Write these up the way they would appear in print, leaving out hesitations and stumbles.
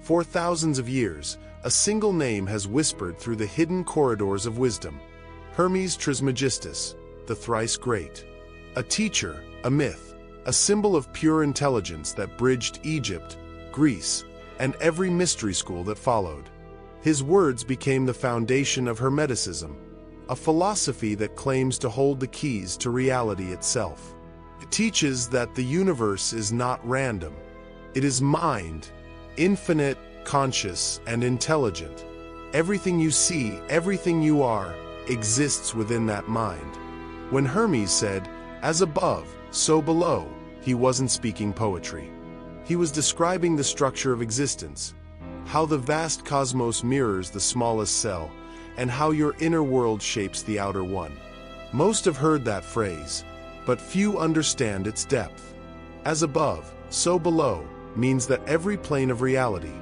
For thousands of years, a single name has whispered through the hidden corridors of wisdom: Hermes Trismegistus, the Thrice Great. A teacher, a myth, a symbol of pure intelligence that bridged Egypt, Greece, and every mystery school that followed. His words became the foundation of Hermeticism, a philosophy that claims to hold the keys to reality itself. It teaches that the universe is not random. It is mind, infinite, conscious, and intelligent. Everything you see, everything you are, exists within that mind. When Hermes said, "As above, so below," he wasn't speaking poetry. He was describing the structure of existence, how the vast cosmos mirrors the smallest cell, and how your inner world shapes the outer one. Most have heard that phrase, but few understand its depth. As above, so below means that every plane of reality,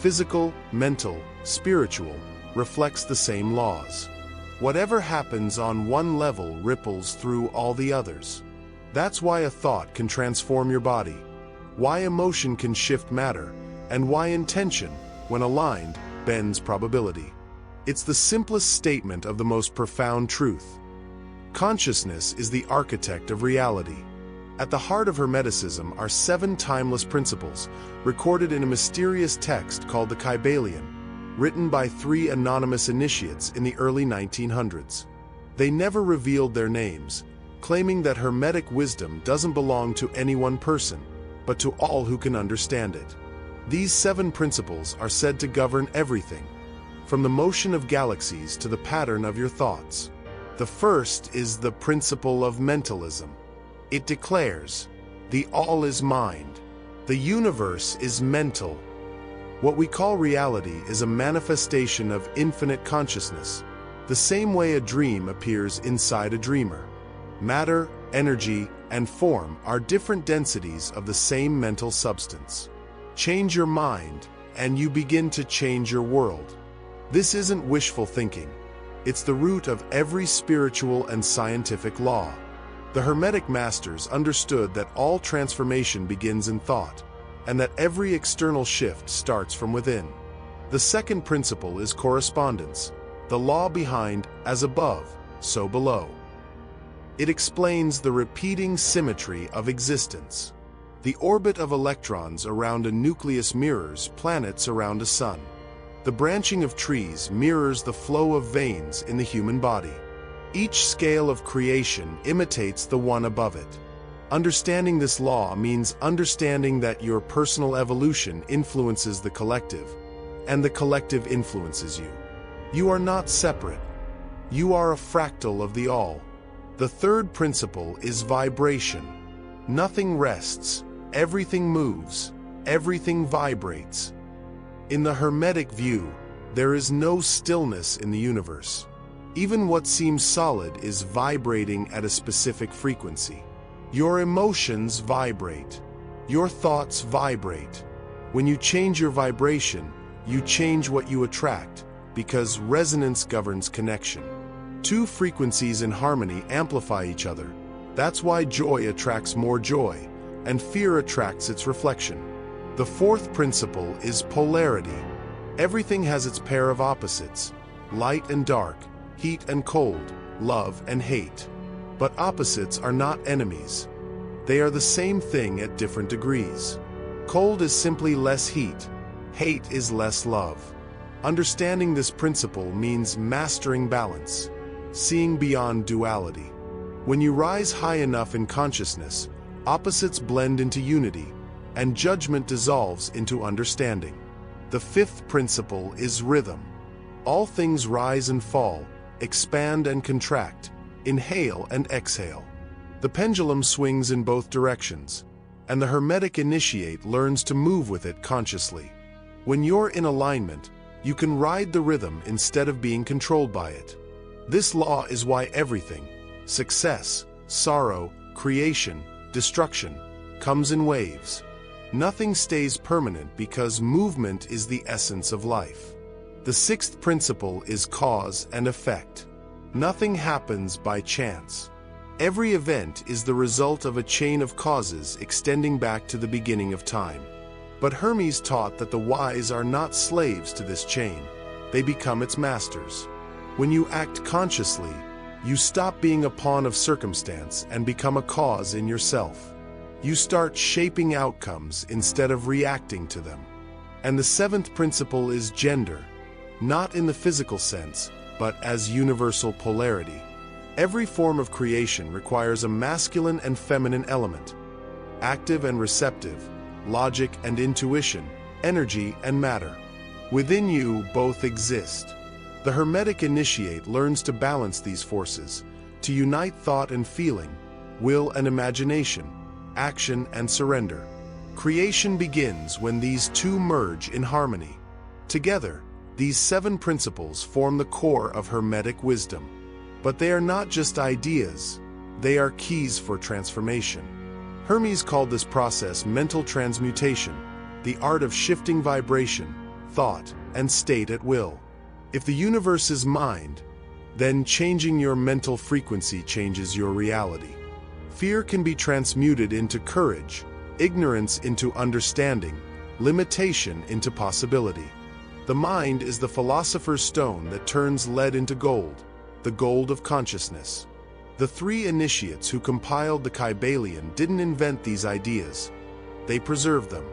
physical, mental, spiritual, reflects the same laws. Whatever happens on one level ripples through all the others. That's why a thought can transform your body, why emotion can shift matter, and why intention, when aligned, bends probability. It's the simplest statement of the most profound truth. Consciousness is the architect of reality. At the heart of Hermeticism are 7 timeless principles, recorded in a mysterious text called the Kybalion, written by 3 anonymous initiates in the early 1900s. They never revealed their names, claiming that Hermetic wisdom doesn't belong to any one person, but to all who can understand it. These 7 principles are said to govern everything, from the motion of galaxies to the pattern of your thoughts. The first is the Principle of Mentalism. It declares, the all is mind. The universe is mental. What we call reality is a manifestation of infinite consciousness, the same way a dream appears inside a dreamer. Matter, energy, and form are different densities of the same mental substance. Change your mind, and you begin to change your world. This isn't wishful thinking. It's the root of every spiritual and scientific law. The Hermetic Masters understood that all transformation begins in thought, and that every external shift starts from within. The second principle is correspondence, the law behind as above, so below. It explains the repeating symmetry of existence. The orbit of electrons around a nucleus mirrors planets around a sun. The branching of trees mirrors the flow of veins in the human body. Each scale of creation imitates the one above it. Understanding this law means understanding that your personal evolution influences the collective, and the collective influences you. You are not separate. You are a fractal of the all. The third principle is vibration. Nothing rests, everything moves, everything vibrates. In the Hermetic view, there is no stillness in the universe. Even what seems solid is vibrating at a specific frequency. Your emotions vibrate. Your thoughts vibrate. When you change your vibration, you change what you attract, because resonance governs connection. 2 frequencies in harmony amplify each other. That's why joy attracts more joy, and fear attracts its reflection. The fourth principle is polarity. Everything has its pair of opposites, light and dark, heat and cold, love and hate. But opposites are not enemies. They are the same thing at different degrees. Cold is simply less heat. Hate is less love. Understanding this principle means mastering balance, seeing beyond duality. When you rise high enough in consciousness, opposites blend into unity, and judgment dissolves into understanding. The fifth principle is rhythm. All things rise and fall, expand and contract, inhale and exhale. The pendulum swings in both directions, and the Hermetic initiate learns to move with it consciously. When you're in alignment, you can ride the rhythm instead of being controlled by it. This law is why everything, success, sorrow, creation, destruction, comes in waves. Nothing stays permanent because movement is the essence of life. The sixth principle is cause and effect. Nothing happens by chance. Every event is the result of a chain of causes extending back to the beginning of time. But Hermes taught that the wise are not slaves to this chain. They become its masters. When you act consciously, you stop being a pawn of circumstance and become a cause in yourself. You start shaping outcomes instead of reacting to them. And the seventh principle is gender, not in the physical sense, but as universal polarity. Every form of creation requires a masculine and feminine element, active and receptive, logic and intuition, energy and matter. Within you, both exist. The Hermetic initiate learns to balance these forces, to unite thought and feeling, will and imagination, action and surrender. Creation begins when these two merge in harmony. Together, these seven principles form the core of Hermetic wisdom. But they are not just ideas, they are keys for transformation. Hermes called this process mental transmutation, the art of shifting vibration, thought, and state at will. If the universe is mind, then changing your mental frequency changes your reality. Fear can be transmuted into courage, ignorance into understanding, limitation into possibility. The mind is the philosopher's stone that turns lead into gold, the gold of consciousness. The three initiates who compiled the Kybalion didn't invent these ideas. They preserved them.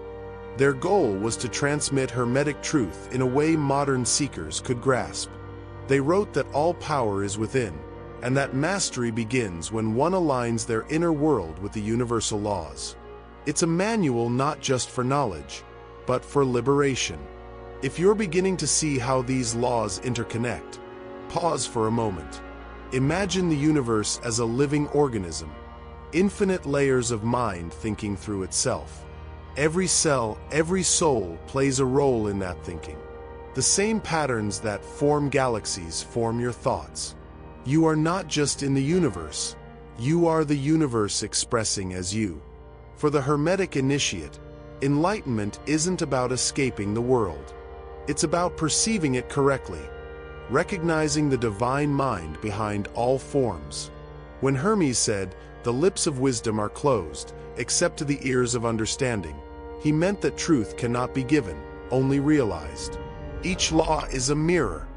Their goal was to transmit Hermetic truth in a way modern seekers could grasp. They wrote that all power is within, and that mastery begins when one aligns their inner world with the universal laws. It's a manual not just for knowledge, but for liberation. If you're beginning to see how these laws interconnect, pause for a moment. Imagine the universe as a living organism, infinite layers of mind thinking through itself. Every cell, every soul plays a role in that thinking. The same patterns that form galaxies form your thoughts. You are not just in the universe, you are the universe expressing as you. For the Hermetic initiate, enlightenment isn't about escaping the world. It's about perceiving it correctly, recognizing the divine mind behind all forms. When Hermes said, "The lips of wisdom are closed, except to the ears of understanding," he meant that truth cannot be given, only realized. Each law is a mirror.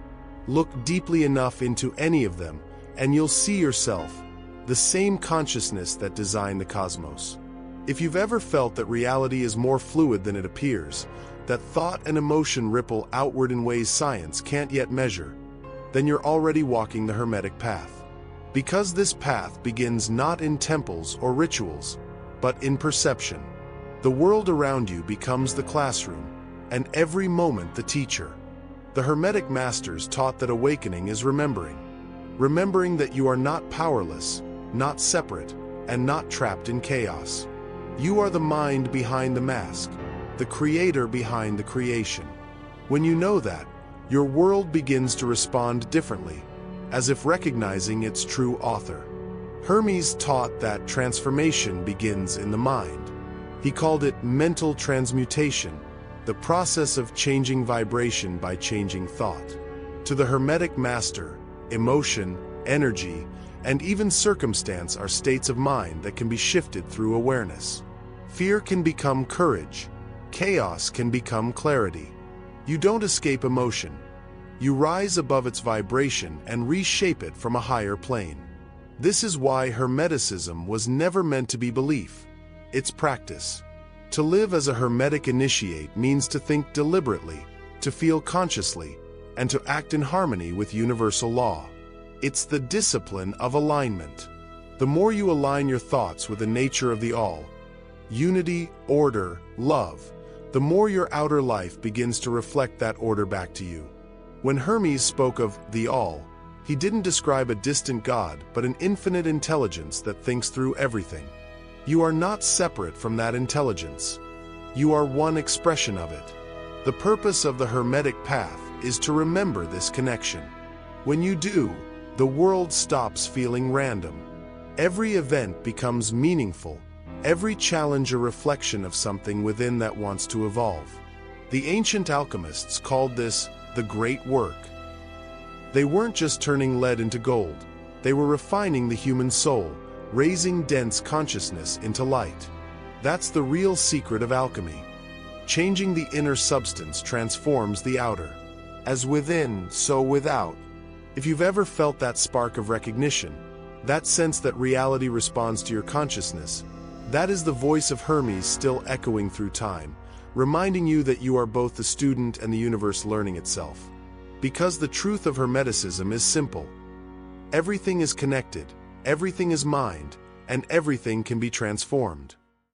Look deeply enough into any of them, and you'll see yourself, the same consciousness that designed the cosmos. If you've ever felt that reality is more fluid than it appears, that thought and emotion ripple outward in ways science can't yet measure, then you're already walking the Hermetic path. Because this path begins not in temples or rituals, but in perception. The world around you becomes the classroom, and every moment the teacher. The Hermetic masters taught that awakening is remembering. Remembering that you are not powerless, not separate, and not trapped in chaos. You are the mind behind the mask, the creator behind the creation. When you know that, your world begins to respond differently, as if recognizing its true author. Hermes taught that transformation begins in the mind. He called it mental transmutation, the process of changing vibration by changing thought. To the Hermetic master, emotion, energy, and even circumstance are states of mind that can be shifted through awareness. Fear can become courage. Chaos can become clarity. You don't escape emotion. You rise above its vibration and reshape it from a higher plane. This is why Hermeticism was never meant to be belief. It's practice. To live as a Hermetic initiate means to think deliberately, to feel consciously, and to act in harmony with universal law. It's the discipline of alignment. The more you align your thoughts with the nature of the all, unity, order, love, the more your outer life begins to reflect that order back to you. When Hermes spoke of the all, he didn't describe a distant god, but an infinite intelligence that thinks through everything. You are not separate from that intelligence. You are one expression of it. The purpose of the Hermetic path is to remember this connection. When you do, the world stops feeling random. Every event becomes meaningful, every challenge a reflection of something within that wants to evolve. The ancient alchemists called this the great work. They weren't just turning lead into gold, they were refining the human soul, raising dense consciousness into light. That's the real secret of alchemy. Changing the inner substance transforms the outer. As within, so without. If you've ever felt that spark of recognition, that sense that reality responds to your consciousness, that is the voice of Hermes still echoing through time, reminding you that you are both the student and the universe learning itself. Because the truth of Hermeticism is simple. Everything is connected, everything is mind, and everything can be transformed.